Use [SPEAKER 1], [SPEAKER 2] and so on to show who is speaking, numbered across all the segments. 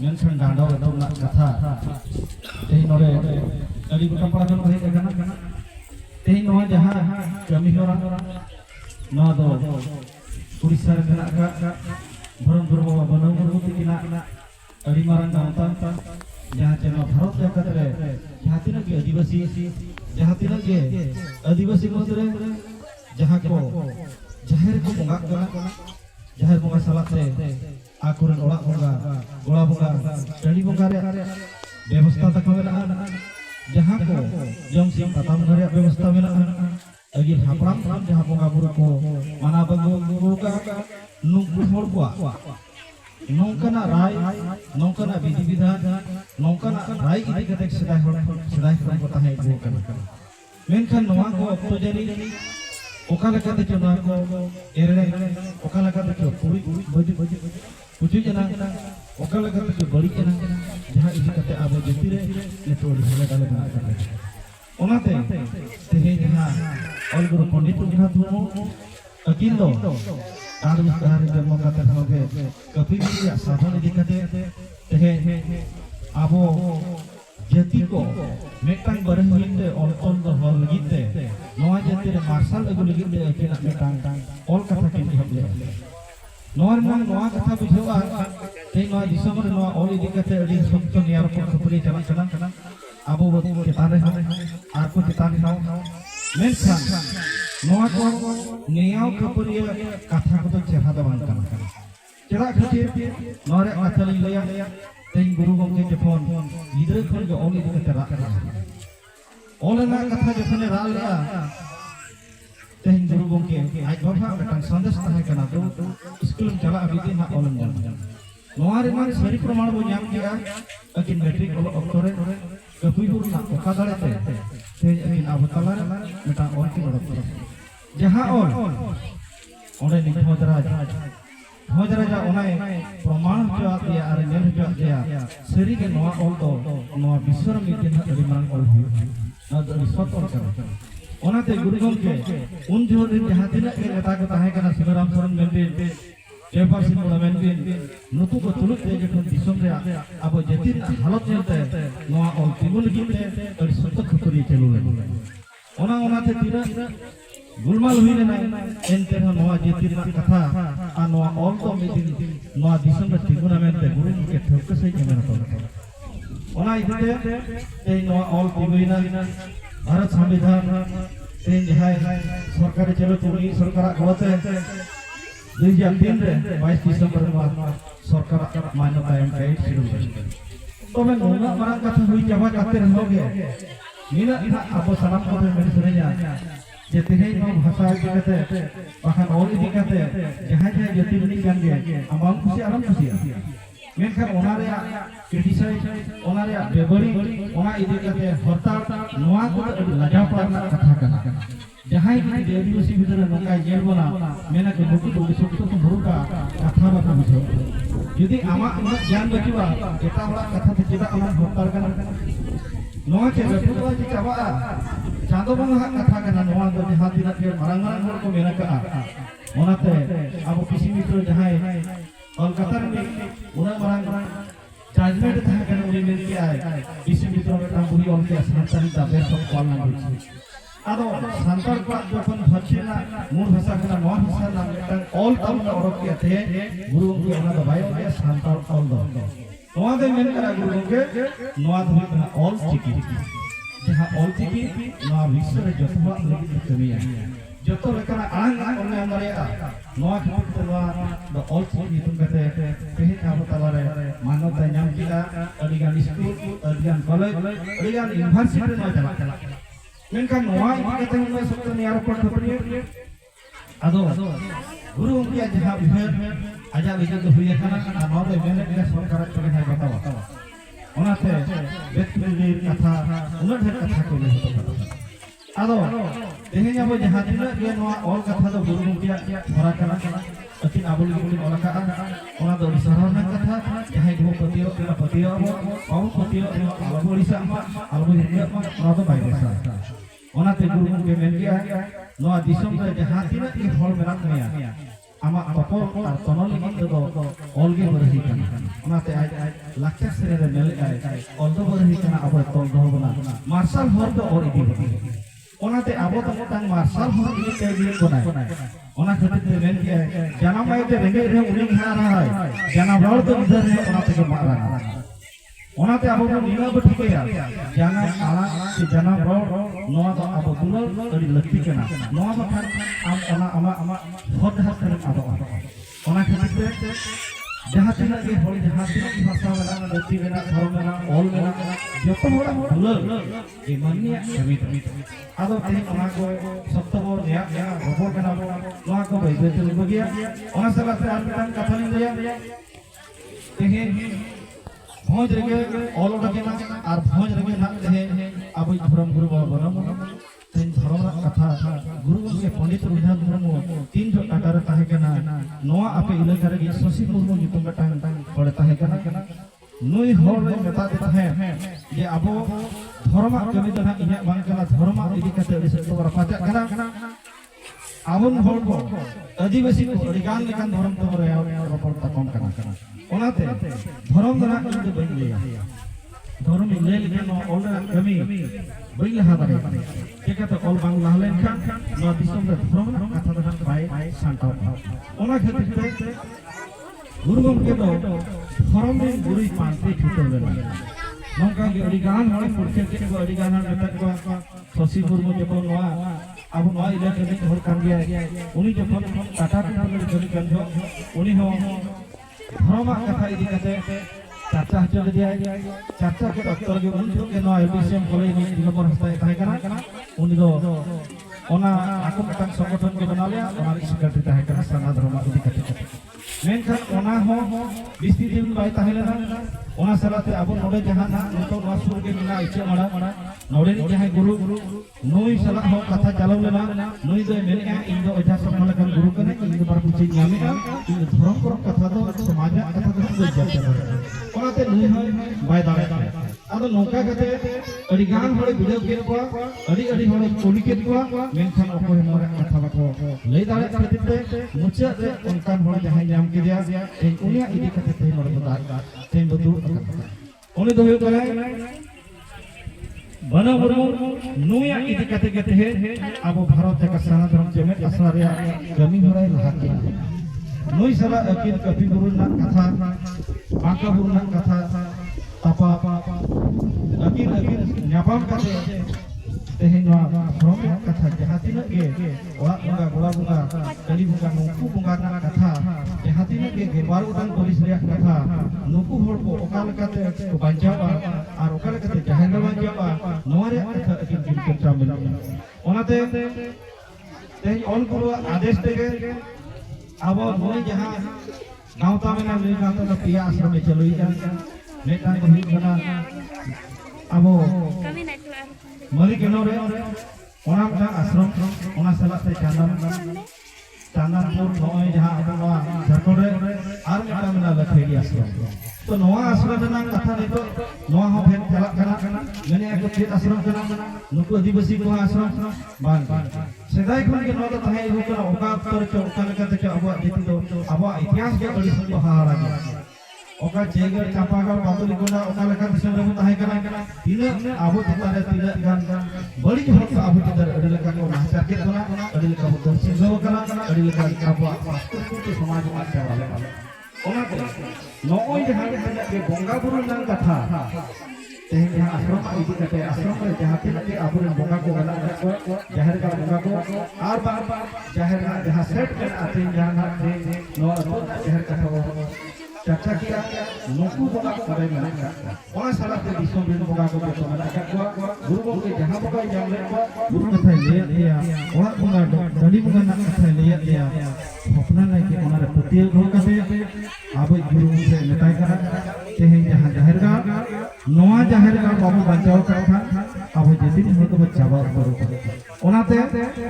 [SPEAKER 1] mention danda atau nak kata teh nore dari bukan para jono hei kana teh noa jaha kami orang noa do Urisar kena ka barang berbawa banang beruti kina dari marang nonton jaha channel bharat jagat re jahati na ke adivasi modre jaha ko jahir ko bonga kana jahir bonga salat re akuran olah bonga gola bonga dari bonga re व्यवस्था तक मेना जहाँ को जम SIM तताम घरे व्यवस्था मेना अगी हापराम जहाँ बोंगा बुरु को माना बंगु का नुक होड़ को नौकना राय नौकना विधि विधान नौकना राय इदी कते सदाय को ताहे को मेनखान नवा को तो जरी ओकाला कते चना को एरे ओकाला कते को पूरी बजी कुछ जना ओकाला कते को बड़ी जना जहाँ इसी कते आबो जतिरे नेटोड़ हले डाले बना कर ओनाते तेहे जहाँ ᱚᱞ ᱜᱩᱨᱩ ᱯᱚᱱᱰᱤᱛ ᱨᱚᱜᱷᱩᱱᱟᱛᱷ ᱢᱩᱨᱢᱩ ᱟᱹᱠᱤᱱ ᱫᱚ ᱰᱟᱸᱰᱵᱳᱥ ᱰᱟᱦᱟᱨ ᱨᱮ ᱡᱚᱱᱢᱚ ᱠᱟᱛᱮ ᱦᱚᱸᱜᱮ ᱠᱟᱹᱯᱤ ᱨᱮᱭᱟᱜ ᱥᱟᱫᱷᱚᱱ ᱤᱫᱤ ᱠᱟᱛᱮ ᱛᱮᱦᱮᱧ ᱟᱵᱚ ᱡᱟᱹᱛᱤ ᱠᱚ ᱢᱤᱫᱴᱟᱝ ᱵᱟᱨᱦᱤᱱ ᱛᱮ ᱚᱞ ᱫᱚᱦᱚ ᱞᱟᱹᱜᱤᱫ ᱛᱮ ᱱᱚᱣᱟ ᱡᱟᱹᱛᱤ ᱨᱮ ᱢᱟᱨᱥᱟᱞ ᱟᱹᱜᱩ ᱞᱟᱹᱜᱤᱫ ᱛᱮ ᱟᱹᱠᱤᱱᱟᱜ ᱢᱤᱫᱴᱟᱝ ᱚᱞ ᱠᱟᱛᱷᱟ ᱠᱤᱱ ᱮᱦᱚᱵ ᱞᱮᱫᱟ नवा कथा बुझा दिसम ऑल इदी कते अडी सत्य नियर को खपरी चला चला आबो चेतान आर को चेतान मेनखान नवा को नियाव खपरी कथा को चेहरा दो बांग काना चेदा खातिर नरे कथा लई लया तेन गुरु गंगे जफोन गिदरे खन के ऑल इदी कते रा ऑल ना कथा जफने रा लया तेन गुरु गंगे आज बाबा मिटन संदेश ताहे कना तो स्कूल चला अभी ना ऑलम जान नोआरे मान सरी प्रमाण बो ᱧᱟᱢ गया अकिन मैट्रिक ऑक्टोरे कपुई बुर ना ओका दाड़े ते अकिन अब तलार मिटा ऑल की बड़ो जहां ऑल ओने नि भोजराज ओनाय प्रमाण जो दिया आर नेल जो दिया सरी के नोआ ऑल तो नोआ विश्व में दिन अडी मान ऑल हुई ना दो सतोर कर ओनाते गुरु गंगे उन जोर जहां तिना के नेता को ताहे कना शिवराम शरण मेनबे जयपाल सिंह मोड़ा मेनबे नुतु को तुलुक दे जखन दिसम रे अब जति हालत नेते नोआ ऑल तिगुल गिते अडी सत्य खतरी चलु ले ओनाते तिरा गुलमाल हुई ना एनते नोआ जति कथा आ नोआ ऑल तो मिदिन नोआ दिसम रे तिगुना मेनते गुरु के ठोक से के मेना तो ओना इते ए नोआ ऑल तिगुइना भारत संविधान तीन जहां सरकार चलो चुनी सरकार गलते 2003 रे 22 दिसंबर सरकार मान्यता एम के शुरू तो मैं नोना मारा कथा हुई जबा जाते रहोगे मीना इना अब सलाम को मेरे सुनेया जे तिने नो भाषा इदिकते बाखान और इदिकते जहां जहां जति बनि जान गे आमाम खुशी आराम खुशी मेनखान ओना रे क्रिटिसाइज ओना रे बेबड़ी ओना इदी कते हरताल नोआ को अडी लजा पड़ना कथा कना जहां की देवीसी भीतर नोका जेल बना मेना के बुक तो सत्य तो भरुका कथा बात बुझो यदि आमा उना ज्ञान बचिवा एटा वाला कथा ते जेदा ओना हरताल कना नोआ के बेपुवा जी चाबा चांदो बंगा कथा कना नोआ दो जहां दिना के मारंग मारंग हर को मेना का ओनाते अब किसी मित्र जहां कोलकाता में उना मारंग जजमेंट था कने उनी मेन के आए किसी मित्र में काम बुरी ऑल के संतान दा बेस्ट ऑफ ऑल लैंग्वेज आदो संतान को जखन भछिना मूल भाषा कना नोआ भाषा ना मिटन ऑल तम औरत के थे गुरु के ओना दबाई के संतान ऑल दो नोआ दे मेन करा गुरु के नोआ दो कना ऑल चिकी जहां ऑल चिकी नोआ विश्व रे जतवा लगी कमिया जतो लेकना आंग ओने अंदरिया नोआ खातिर नोआ द ऑल चिकी नितुम कते तेहे आबो तलारे मानवता ᱧᱟᱢ किया अडिगान स्कूल अडिगान कॉलेज अडिगान यूनिवर्सिटी नोआ चला मेनखान नोआ इदि कते नोआ सत्य नियार को खपरी आदो गुरु उनकिया जहां विभेद आजा विजय हुई kana नोआ दे मेने के सरकार चले है बतावा ओनाते व्यक्ति कथा उन ढेर कथा को ले आदो तेहें अब जहां दिन के नोआ ऑल कथा दो गुरु उनकिया भरा करा अकिन आबुल गिन ओलका ओना दो सरहन कथा जहां गो पतियो केला पतियो अब पतियो आबु ओडिसा आबु हिंदिया ओना तो बाइसा ओना ते गुरु के मेन गया नोआ दिसम रे जहां दिन के हल मेरा गया आमा पपर और तनल गिन दो ऑल गे बरही कना ओना ते आज लाक्चर से रे मेल आए ऑल दो बरही कना अब तल दो बना मार्शल हर दो और इदी ओनाते आबो तो मोटांग मार्शल हर इदी के लिए बनाए ओना खातिर ते मेन के जन्म आए ते रेंगे रे उनी खा रहा है जन्म रोड तो इधर है ओनाते के मारा ओनाते आबो को नीला बठी के जन्म आला के जन्म रोड नोआ तो आबो दुलल अडी लक्ति केना नोआ बखान आम आमा हद हाथ कर आबो ओना खातिर ते जहां तिना के होल जहां तिना की भाषा वाला लक्ति केना धर्म मेना ऑल मेना जतो होड़ा दुलल ए मानिया कमी आदो ते ओना को सत्य बो या खबर केना नोआ को भाई बेते लगो गया ओना सला से आर मिटान कथा नि दिया तेहे भोज रगे ऑल रगे ना आर भोज रगे ना तेहे अब धर्म गुरु बाबा तेन धर्म कथा गुरु के पंडित रघुनाथ मुर्मू तीन जो टाटा ताहे केना नोआ आपे इलाका रे शशि मुर्मू नितुम टांग पड़े ताहे केना नुई होर रे मेता देता है जे अबो धर्म कमी तो ना इन्हें बांग कना धर्म इदी कते इसे तो रपाचा कना आबुन हर को आदिवासी को अडिगान लेकान धर्म तो रे रपड़ तकम कना ओनाते धर्म दना इद बइन लिया धर्म ले लेकिन ऑल कमी बइन लहा दारे केकते ऑल बांग लहलेन खान नो दिसम रे धर्म कथा दना बाय सांताव ओना खातिर ते गुरु गमके दो धर्म रे गुरुई पांते छुटो लेना नौका के अडिगान हड़े पुरखे के को अडिगान हड़ मेटा को शशि मुर्मू जपन नोआ अब नोआ इलाके में हर कान गया उनी जपन टाटा टोटल जड़ी कान जो उनी हो धर्म कथा इदी कते चर्चा हचो दिया चर्चा के डॉक्टर के उन जो के नोआ एलबीसीएम कॉलेज में दिगंबर हस्ताय ताहे कना उनी दो ओना आको कटन संगठन के बना लिया और सेक्रेटरी ताहे कना सना धर्म इदी कते मेनखान ओना हो बिस्ती दिन बाय ताहे लेना ओना सलाते अब नोडे जहां नितो नोआ सुर के मिना इचे मड़ा नोडे नि जहां गुरु नुई सला हो कथा चालू लेना नुई दो मेने इन दो अजा समल लकन गुरु कने इन दो बार पुछि ᱧᱟᱢᱮ इन धर्म को कथा दो समाज कथा दो सुबह जाता ओनाते नुई होय बाय दारे आदो नोका कते अडी गान हड़े भिडियो के को अडी अडी हड़े कोली के को मेनखान ओको मोरे कथा बाको लई दारे खातिर ते मुचे रे उनकान हड़े जहां ᱧᱟᱢ के दिया ए उनिया इदी कते ते मोरे बता ते बदु उनी दो करे बना मुर्मू नुया इदी कते कते है अब भारत का सना धर्म जमे असरा रे कमी होराय लहाके नुई सला अकिन कपि गुरु ना कथा बांका गुरु ना कथा तपा अकिन न्यापाम कते तेहेना धर्म कथा जहां तिना के ओरा बुंगा गोला बुंगा कली बुंगा नुकु बुंगा ना कथा जहां तिना के गेबार उदान पुलिस रे कथा नुकु होड़ को ओकाल कते बांचावा और ओकाल कते जहां बांचावा नोरे कथा अकिन बिल्कुल शामिल ओनाते तेज ऑल गुरु आदेश देगे अब नोई जहां गांवता में ना ले गांवता का पिया आश्रम में चलोई जा नेता को ही बना अब मरी के नोरे ओना का आश्रम ओना सलाते चांदनपुर नोय जहां अब नोआ झारखंड रे आर मेटा मेना लखेड़ी आश्रम तो नोआ आश्रम ना कथा ने तो नोआ हो फेन चला कना मेने एक चेत आश्रम कना नुकु आदिवासी को आश्रम बान सेदाय खन के नोआ तो तहे हो कना ओका तर के ओका लका ते अबो जेति दो अबो इतिहास के बड़ी सुन हारा गया ओका जेगर चापागढ़ बातुली कोना ओका लका दिसम रे तहे कना तिना अबो तितारे तिना गान बड़ी हो तो अबो तितार अडी लका को नाचार के कोना अडी लका को सिंगो कना अडी लका अबो संस्कृति समाज में चला ओना को नोय जहां के बोंगा बुरु नंग कथा तेहे जहां आश्रम इदी कते आश्रम रे जहां के अबो बोंगा को गला को जहर का बोंगा को आर बार जहर ना जहां सेट कर आते जहां नो जहर का चर्चा किया नुकु बोंगा को करे में ओना सलाते दिसम रे बोंगा को तो मना का गुरु के जहां बोंगा जाम ले गुरु कथा ले दिया ओना बोंगा दली बोंगा ना कथा ले दिया अपना नहीं के ओना रे पतिल हो कते आबो गुरु से नेताय करा तेहे जहां जहर का नोआ जहर का बाबू बचाव कथा आबो जेदिन हो तो चाबा करो ओनाते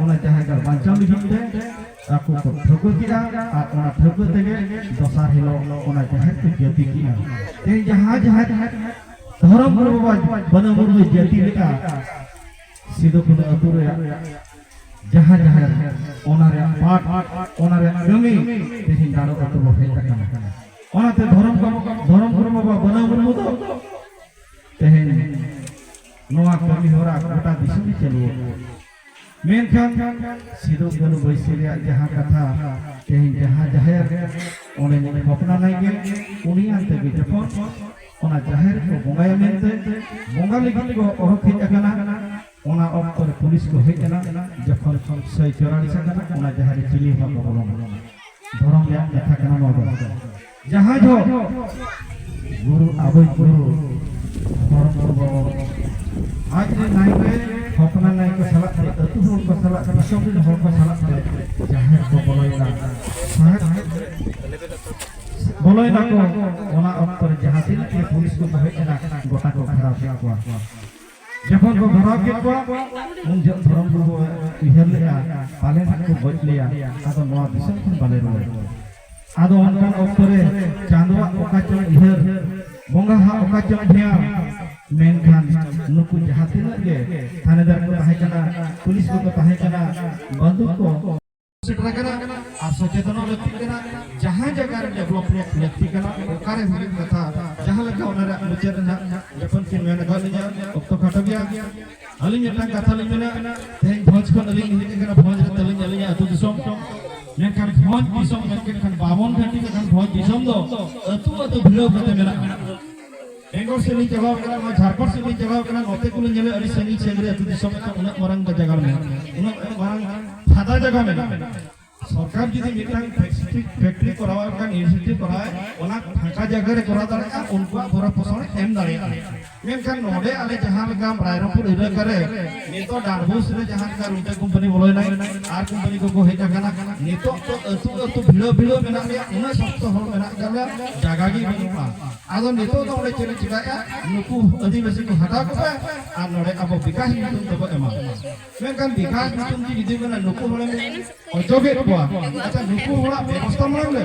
[SPEAKER 1] ओना जहर का बचाव लिखते आकु को ठोको किया आ ओना ठोको तेगे दोसार हिलो ओना जहर के जति किया ते जहां जहां धर्म गुरु बाबा बनमुर में जति लेका सीधो को अतुरे जहां जहां ओना रे पाठ ओना रे गमी तेही दारो अतु बफे तकना ओनाते धर्म गुरु बाबा बनमुर मो तो तेहे नोआ कमी होरा गोटा दिसम चलो मेनखान सीधो गनु बैसलिया जहां कथा तेही जहां जहर ओने अपना नहीं के उनिया ते जपन ओना जहर को बोंगाया मेनते बोंगा लगी को ओरख हे कना ओना ऑक्टर पुलिस को हे कना जखन 144 कना ओना जहर चिली हो बोलो धर्म या कथा कना मो जहां जो गुरु आबै गुरु धर्म को आज रे नाई के अपना नाई को सलाह दे अतु हो को सलाह सब दिन हो को सलाह दे जहां को बोलोइना बोलोइना को ओना ऑक्टर जहां दिन के पुलिस को हे कना गोटा को खराब किया को जखन को खराब किया को उन धर्म को इहर लिया पाले को बच लिया आदो नवा दिसम खन बाले रो आदो अनकान ऑक्टरे चांदवा ओका चो इहर bongga ha oka jong dia menkan nuku jahatina ge thanedar ko tahe kana pulis ko tahe kana banduk ko setara kana ar sochetan lakti kana jahan jaga develop lakti kana okare bhari katha jahan leka onara bucher na jokon ki mena galinya okto khata gya alin etang katha limena teh bhoj kon alin hiji kana bhoj talin alinya atu disom menkan bhoj disom menkan babon ghanti kan bhoj disom do atu bhilo kate mena Bengal sini jawab kena, mau Jharkhand sini jawab kena, note kulen jale ari sini cengre atu disom eta unak orang jaga men, unak orang phada jaga men. Sarkar jodi mitang factory korawa kan university korawa, unak phaka jaga re kora dareya, unku pura posone em dareya. Menkan node ale jahan gam Rairapur ila kare, nito Darbus re jahan ka rute company boloi nai, ar company ko heja kana, nito atu bhilo menak dia, unak sabto hol menak gala jaga gi banua. Ado nito to ole chere chigaya nuku adivasi ko hata ko ar node abo bikas nitum to ema menkan bikas nitum ji jidi kana nuku hole ojoge ko acha nuku hola ব্যবস্থা মানলে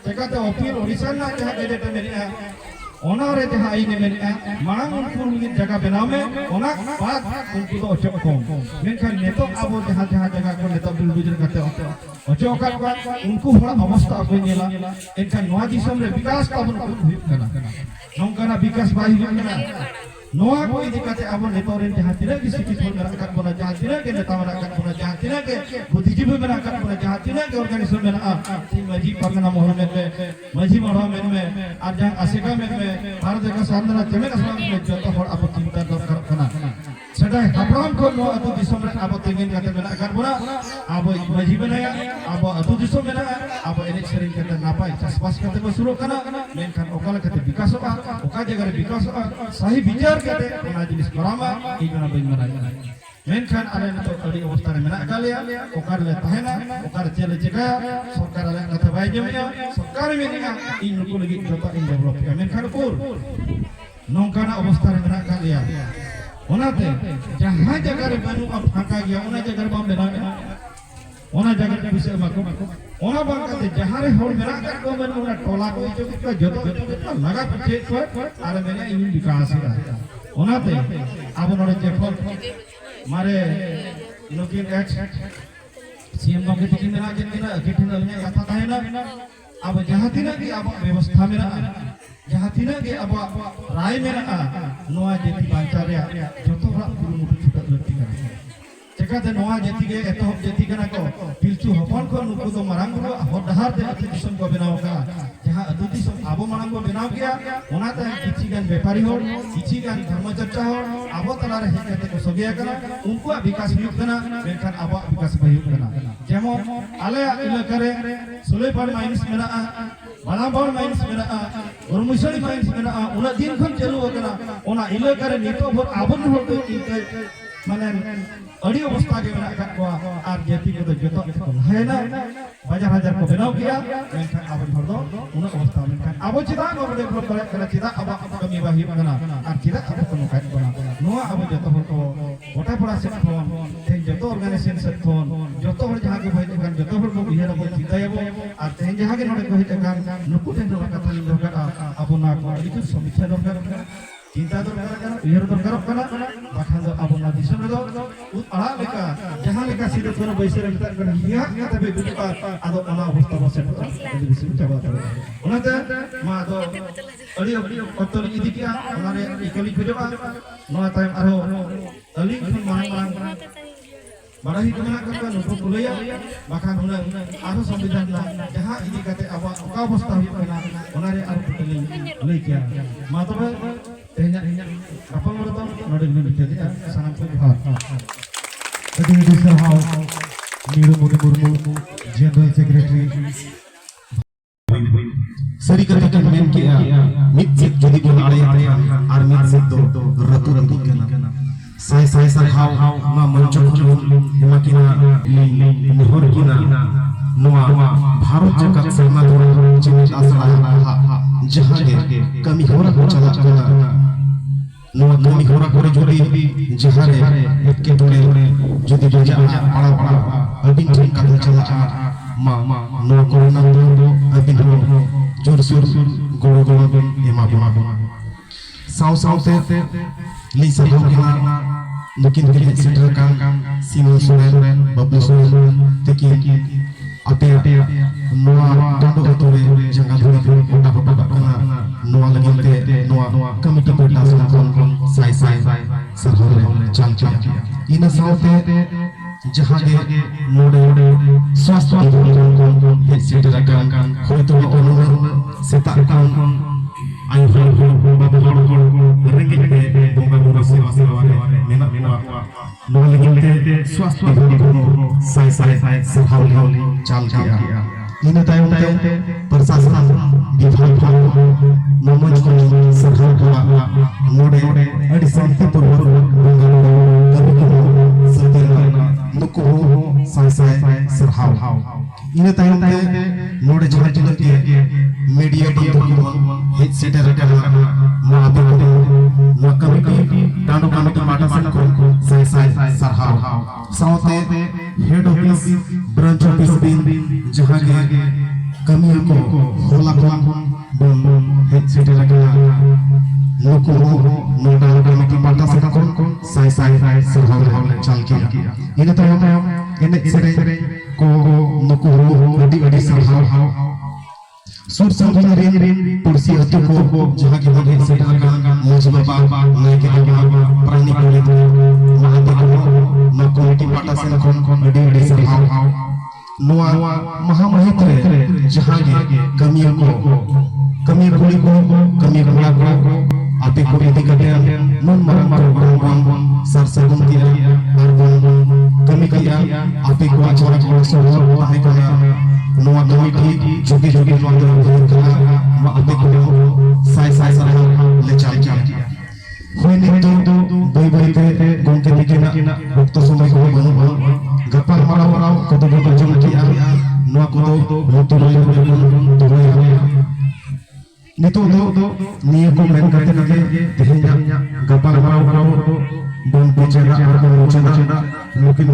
[SPEAKER 1] tekate opil orisan na jaha dede temeri onare jaha aine meri marang unku ngin jaga bename ona bat unku do ojok ko menkan nito abo jaha jaga ko nito bilbujur kate ojokan ko unku hola অবস্থা ko nyela enkan noa disam re bikas ka bun huyuk kana nongkana bikas bai huyuk kana noa ko idi kate abo nito ren jaha tira ki sikit hol merakat bona jaha tira ke neta merakat bona jaha tira ke buddhijibi merakat bona jaha tira ke organisation mena ti maji pargana mohol maji mohol me ar jang aseka me bharat ka sandana temen asam me joto hol abo cinta dorkar kana sedai hapram ko no atu disom re abo tengen kate merakat bona abo maji benaya abo atu disom mena abo enek sering kate napai chasbas kate ko suru kana menkan okala kate bikas oka jaga re bikas sahi bijar kate ona jenis korama igana bain marai menkan ale nato ali obostare mena kalia okar le tahena okar chele jega sarkar ale kata bai jemia sarkar mena in ko lagi joto in develop ya menkan pur nongkana obostare mena kalia onate jaha jaga re banu phaka gya ona jaga re bam bena ona jaga re bisa makum ona bangkate jahare hol mena ka ko men ona tola ko joto laga piche ko are mena in vikas ira onate abo nore jefol mare lokin ex CM gomke tikin mena jetina kitin alnya kata tahena abo jahatina ki abo ବ୍ୟବস্থা mena jahatina ki abo rai mena noa jeti bancarya joto rak guru mutu chuta lakti kana Tekate noa jeti ge etohop jeti kana ko pilchu hopon ko nuku do marang guru hor dahar de atu disom ko benaw ka jaha atu disom abo marang ko benaw kiya onate kichi gan bepari hor kichi gan dharma charcha hor abo talare hekate ko sogiya kana unku vikas huyuk kana menkan abo vikas huyuk kana jemon ale ilakare Suleipar mines mena Balambor mines mena Urmusari mines mena una din khon chalu kana ona ilakare nito bhor abon hor ko mane adi obostha ge mena kat ko ar jeti ko joto ko hayna bajar ko benaw kiya menkan abo hor do una obostha menkan abo chida ko develop kare kana chida abo kami bahi kana ar chida abo ko kai kana noa abo joto hor ko gota pora set phone te joto organization set phone joto hor jaha ke bhai kan joto hor ko ihara ko chitaya bo ar te jaha ke node ko hita kan nuku ten ro katha lim dokar abo na ko itu samiksha dokar cinta dorkar kana ihar dorkar kana bakhan do abo na disam do ut ala leka jaha leka sidu kono baisere mitar kana hiya tabe duka ado ona obostha bose edi bisu chaba onate ma do ali otor idikia onare ikali khojoba noa time aro ali khon marang Barahi kemana kan nuku kulaya bahkan unang aro sambidan na jaha idi kate aba oka obostha huyuk kana onare aro puteli leikia ma tobe tehnya apa ngoro node node jadi sanam ko har tadi bisa hau Niru Murmu General Secretary Sari katakan men kiya mitsit jadi ko are ar mitsit do ratu kana sai sarhau ma mancho khulun makina nihor kina noa bharat jagat selma doron jimit asala jaha ge kami hora ko chala kana noa kami hora kore jodi jahare etke tole jodi jaja pala abin tin kala chala ma noa corona do abin jor sur
[SPEAKER 2] goro goro ema bima saw te li sa hokina nukin nukin setra kan Simon Soren Bablu Soren teki ape noa tondo otore janga dhuri kota kota bakana noa laginte noa committee kota kon sai sarhole chal ina sawte jahage node swasth bibhagan kon setra kan hoito onur seta kon ayo babu ringgit bunga bunga sewa mena noa laginte swasth bibhagan sai sarhole chal ina tayong प्रशासन विभाग नमज को सरकार को नोडे अड़ी शांतिपूर्वक बंगालो कभी कभी सतेना नुको Sai सरहाव ina tayong node jara jara ke media bando hit setter kana ma abe ko ma kami tando ke mata san ko sai sarhaw saute head office branch office bin jahan ke kami ko hola bon hit setter kana नुको नोडा कमिटी पाटा से kon sai sarhaw chal kiya ina tayong ene sere को नुको अडी सरहाव सुर संगीन rin पुरसी अतु को जहां के बगे सेटर का मौजूदा बा नय के बगे प्राणी को महाते को न कमिटी पाटा से kon अडी सरहाव नोआ महामहित्रे जहां के कमियों को कमी गुला को आपे को यदि कटे मन मरम प्रोग्राम सर सगुन किया और कमी किया आपे को आचरण को सोहो हमें को नोआ कमिटी जोगे नोआ करा मा आपे को साय सरहाव ले चल किया होय ने तो बई ते गोंके दिकेना वक्त समय को बनु गपाल माराव को तो जम किया नोआ को तो बहुत रोय तो नितो दो नियो को मेन करते लगे तेहnya गपाल माराव bon bicara और bon bicara mungkin